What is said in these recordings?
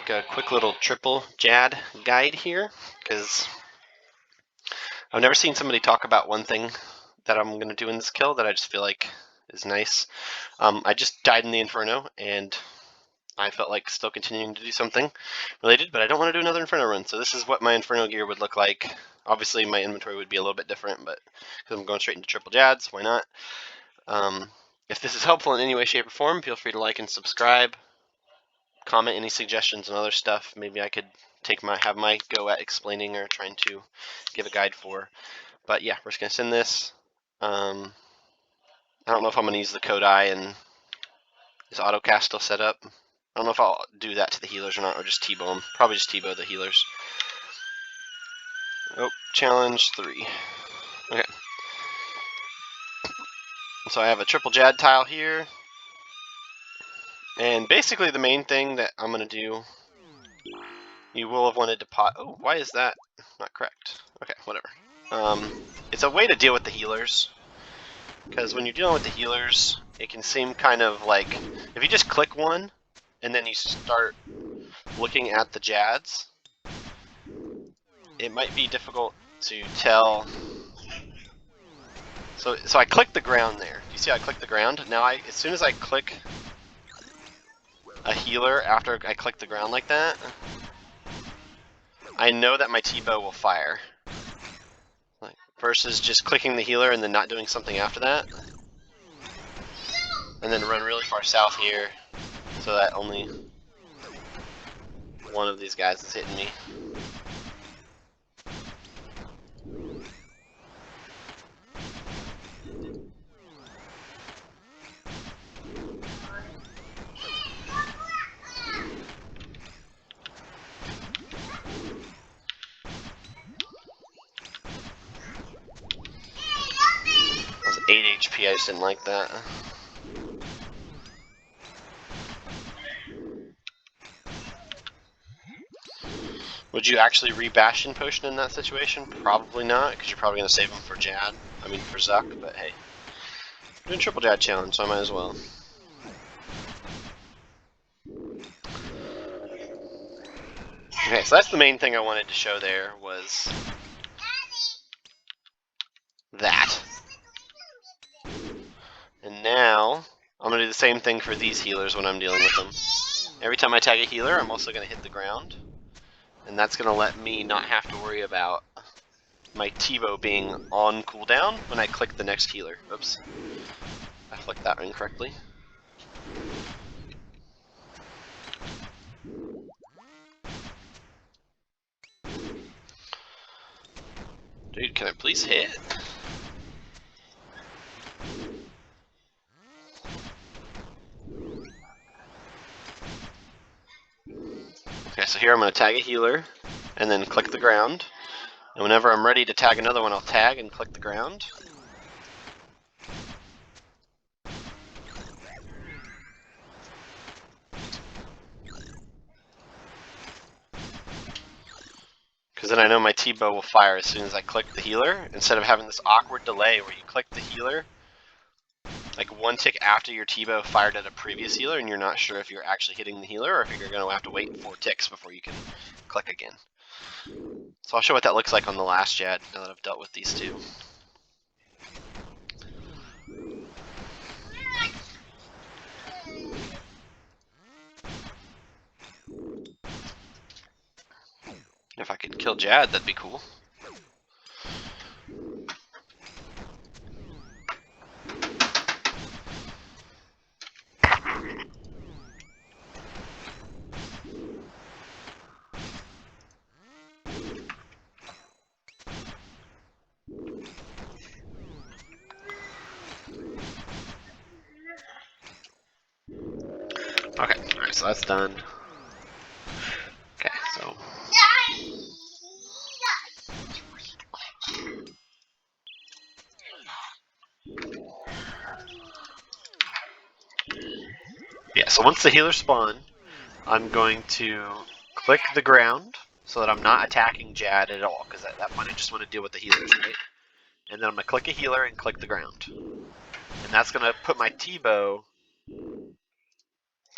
make a quick little triple Jad guide here, because I've never seen somebody talk about one thing that I'm going to do in this kill that I just feel like is nice. I just died in the Inferno, and I felt like still continuing to do something related, but I don't want to do another Inferno run, so this is what my Inferno gear would look like. Obviously, my inventory would be a little bit different, but because I'm going straight into triple Jads, why not? If this is helpful in any way, shape, or form, feel free to like and subscribe. Comment any suggestions and other stuff. Maybe I could have my go at explaining or trying to give a guide for. But yeah, we're just gonna send this. I don't know if I'm gonna use the Kodai and is AutoCast still set up. I don't know if I'll do that to the healers or not, or just T-bow them. Probably just T-bow the healers. Oh, challenge 3. Okay. So I have a triple Jad tile here. And basically the main thing that I'm going to do, you will have wanted to pot. Oh, why is that not correct? Okay, whatever. It's a way to deal with the healers. Because when you're dealing with the healers, it can seem kind of like, if you just click one, and then you start looking at the Jads, it might be difficult to tell. So I clicked the ground there. Do you see how I clicked the ground? Now as soon as I click a healer after I click the ground like that, I know that my T-bow will fire. Versus just clicking the healer and then not doing something after that. And then run really far south here so that only one of these guys is hitting me. That was 8 HP, I just didn't like that. Would you actually re-Bastion Potion in that situation? Probably not, because you're probably going to save him for Jad. I mean, for Zuck, but hey. I'm doing triple Jad challenge, so I might as well. Okay, so that's the main thing I wanted to show there, was that. And now, I'm going to do the same thing for these healers when I'm dealing with them. Every time I tag a healer, I'm also going to hit the ground. And that's going to let me not have to worry about my T-bow being on cooldown when I click the next healer. Oops. I flicked that incorrectly. Dude, can I please hit? Okay, so here I'm going to tag a healer, and then click the ground. And whenever I'm ready to tag another one, I'll tag and click the ground. Because then I know my T-bow will fire as soon as I click the healer, instead of having this awkward delay where you click the healer, like one tick after your T-bow fired at a previous healer, and you're not sure if you're actually hitting the healer or if you're going to have to wait 4 ticks before you can click again. So I'll show what that looks like on the last Jad now that I've dealt with these two. If I could kill Jad, that'd be cool. Okay, alright, so that's done. Okay, so. Yeah, so once the healers spawn, I'm going to click the ground so that I'm not attacking Jad at all, because at that point I just want to deal with the healers, right? And then I'm going to click a healer and click the ground. And that's going to put my T-bow.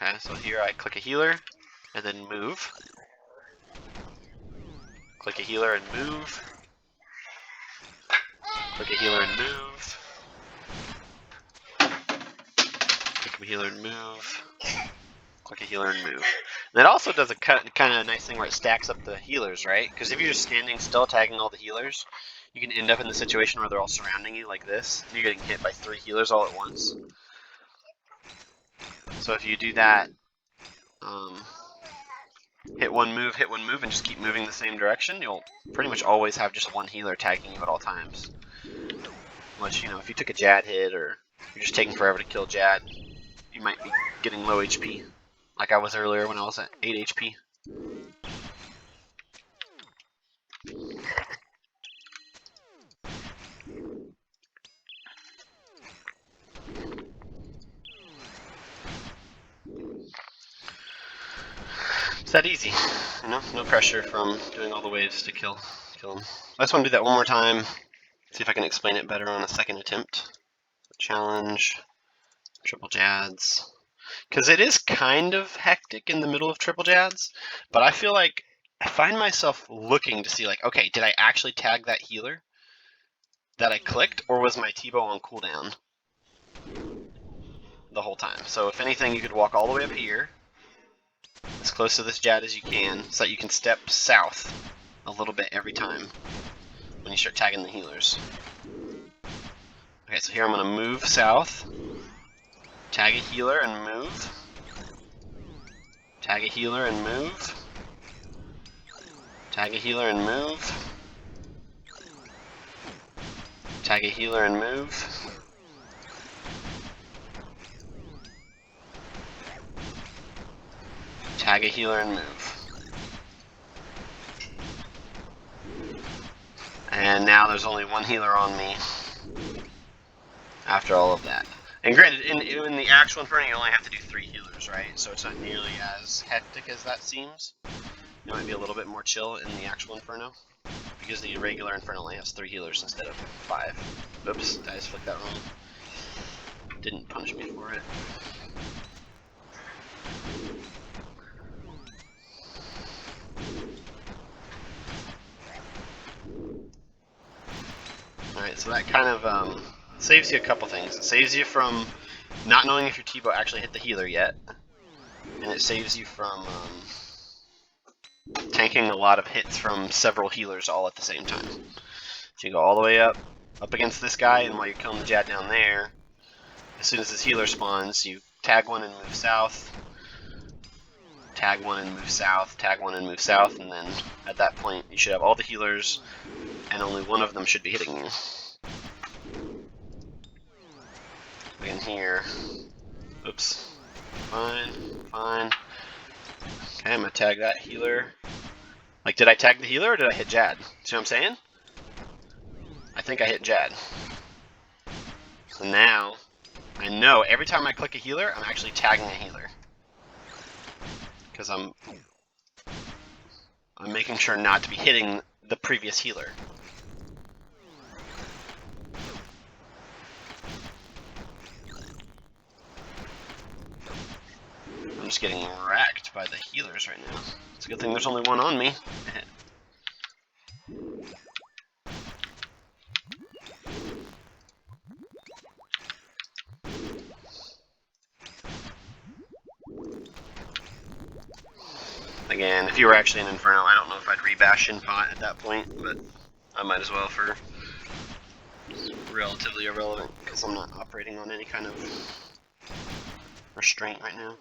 Okay, so here I click a healer, and then move. Click a healer and move. Click a healer and move. Click a healer and move. Click a healer and move. And it also does a kind of nice thing where it stacks up the healers, right? Because if you're just standing still tagging all the healers, you can end up in the situation where they're all surrounding you like this, and you're getting hit by 3 healers all at once. So if you do that, hit one move, and just keep moving the same direction, you'll pretty much always have just one healer tagging you at all times. Unless, if you took a Jad hit or you're just taking forever to kill Jad, you might be getting low HP. Like I was earlier when I was at 8 HP. It's that easy, no pressure from doing all the waves to kill him. I just want to do that one more time, see if I can explain it better on a second attempt. Challenge, triple Jads. Because it is kind of hectic in the middle of triple Jads, but I feel like I find myself looking to see, like, okay, did I actually tag that healer that I clicked, or was my T-bow on cooldown the whole time? So if anything, you could walk all the way up here, as close to this Jad as you can, so that you can step south a little bit every time when you start tagging the healers. Okay, so here I'm going to move south, tag a healer and move, tag a healer and move, tag a healer and move, tag a healer and move, tag a healer and move. And now there's only one healer on me after all of that. And granted, in the actual Inferno, you only have to do 3 healers, right? So it's not nearly as hectic as that seems. It might be a little bit more chill in the actual Inferno, because the regular Inferno only has 3 healers instead of 5. Oops, I just flicked that wrong. Didn't punish me for it. Alright, so that kind of saves you a couple things. It saves you from not knowing if your T-bow actually hit the healer yet, and it saves you from tanking a lot of hits from several healers all at the same time. So you go all the way up against this guy, and while you're killing the Jad down there, as soon as this healer spawns, you tag one and move south, tag one and move south, tag one and move south, and then at that point you should have all the healers, and only one of them should be hitting you. In here. Oops. Fine. Okay, I'm gonna tag that healer. Like, did I tag the healer or did I hit Jad? See what I'm saying? I think I hit Jad. So now, I know every time I click a healer, I'm actually tagging a healer. Because I'm making sure not to be hitting the previous healer. I'm just getting wrecked by the healers right now. It's a good thing there's only one on me. Again, if you were actually in Inferno, I don't know if I'd rebash Infot at that point, but I might as well for relatively irrelevant, because I'm not operating on any kind of restraint right now.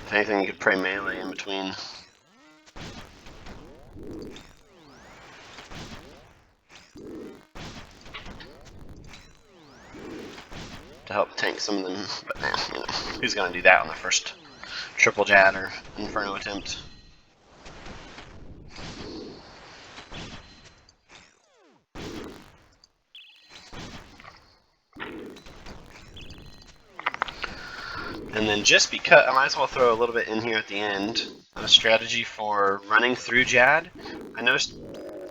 If anything, you could pray melee in between. To help tank some of them, but nah, who's gonna do that on the first triple Jad or Inferno attempt? And then just because, I might as well throw a little bit in here at the end, a strategy for running through Jad. I noticed,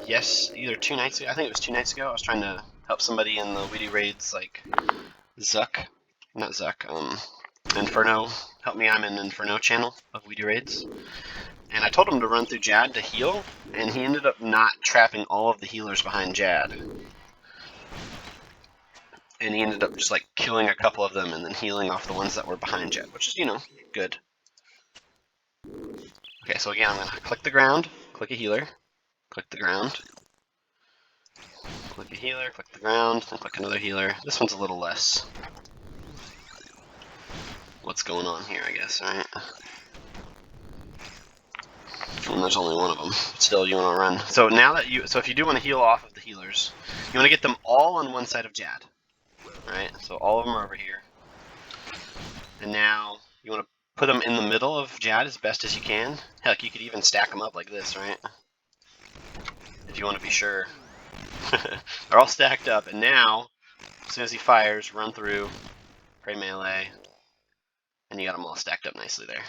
yes, either 2 nights ago, I think it was 2 nights ago, I was trying to help somebody in the Weedy Raids like Inferno. Help me, I'm in Inferno channel of Weedy Raids. And I told him to run through Jad to heal, and he ended up not trapping all of the healers behind Jad. And he ended up just like killing a couple of them and then healing off the ones that were behind Jad, which is, you know, good. Okay, so again, I'm going to click the ground, click a healer, click the ground, click a healer, click the ground, then click another healer. This one's a little less. What's going on here, I guess, right? And there's only one of them. Still, you want to run. So now that if you do want to heal off of the healers, you want to get them all on one side of Jad. Right? So all of them are over here. And now you want to put them in the middle of Jad as best as you can. Heck, you could even stack them up like this, right? If you want to be sure. They're all stacked up, and now, as soon as he fires, run through, pray melee, and you got them all stacked up nicely there.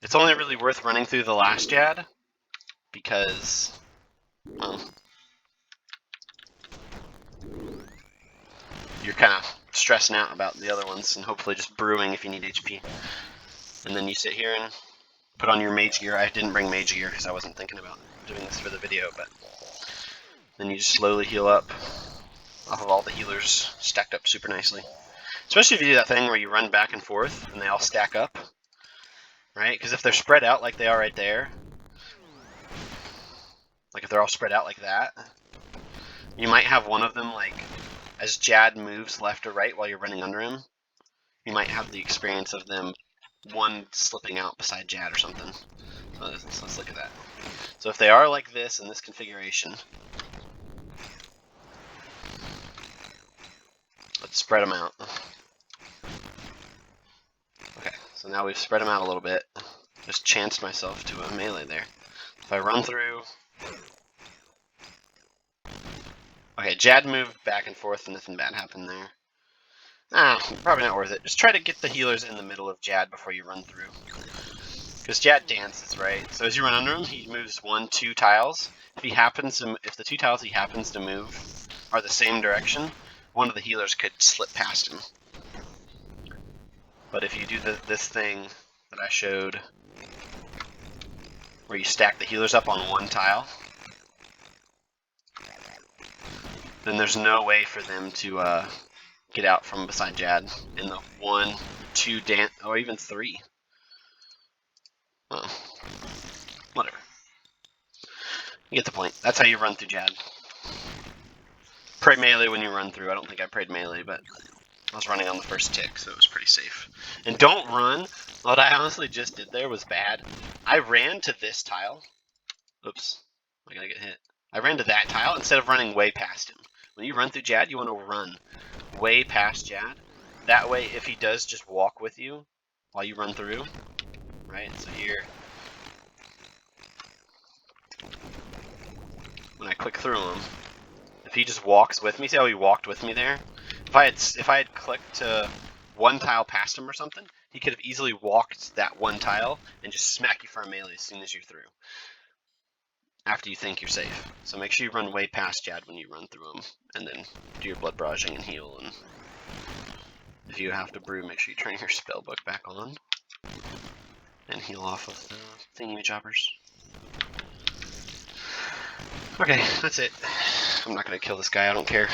It's only really worth running through the last Jad, because, well, you're kind of stressing out about the other ones, and hopefully just brewing if you need HP. And then you sit here and put on your mage gear. I didn't bring mage gear because I wasn't thinking about doing this for the video, but then you just slowly heal up off of all the healers stacked up super nicely. Especially if you do that thing where you run back and forth and they all stack up, right? Because if they're spread out like they are right there, like if they're all spread out like that, you might have one of them, like, as Jad moves left or right while you're running under him, you might have the experience of them one slipping out beside Jad or something. So let's look at that. So if they are like this in this configuration, let's spread them out. Okay, so now we've spread them out a little bit. Just chanced myself to a melee there. If I run through... Okay, Jad moved back and forth and nothing bad happened there. Probably not worth it. Just try to get the healers in the middle of Jad before you run through. Because Jad dances, right? So as you run under him, he moves 1, 2 tiles. If the 2 tiles he happens to move are the same direction, one of the healers could slip past him. But if you do this thing that I showed, where you stack the healers up on 1 tile, then there's no way for them to get out from beside Jad in the 1, 2 dance, or even 3. Oh, whatever. You get the point. That's how you run through Jad. Pray melee when you run through. I don't think I prayed melee, but I was running on the first tick, so it was pretty safe. And don't run. What I honestly just did there was bad. I ran to this tile. Oops. Am I gonna get hit? I ran to that tile instead of running way past him. When you run through Jad, you want to run way past Jad. That way, if he does just walk with you while you run through, right? So here, when I click through him, if he just walks with me, see how he walked with me there? If I had clicked to 1 tile past him or something, he could have easily walked that 1 tile and just smack you for a melee as soon as you're through. After you think you're safe. So make sure you run way past Jad when you run through him, and then do your blood barraging and heal. And if you have to brew, make sure you turn your spell book back on and heal off of the thingy-majobbers. Okay, that's it. I'm not gonna kill this guy, I don't care.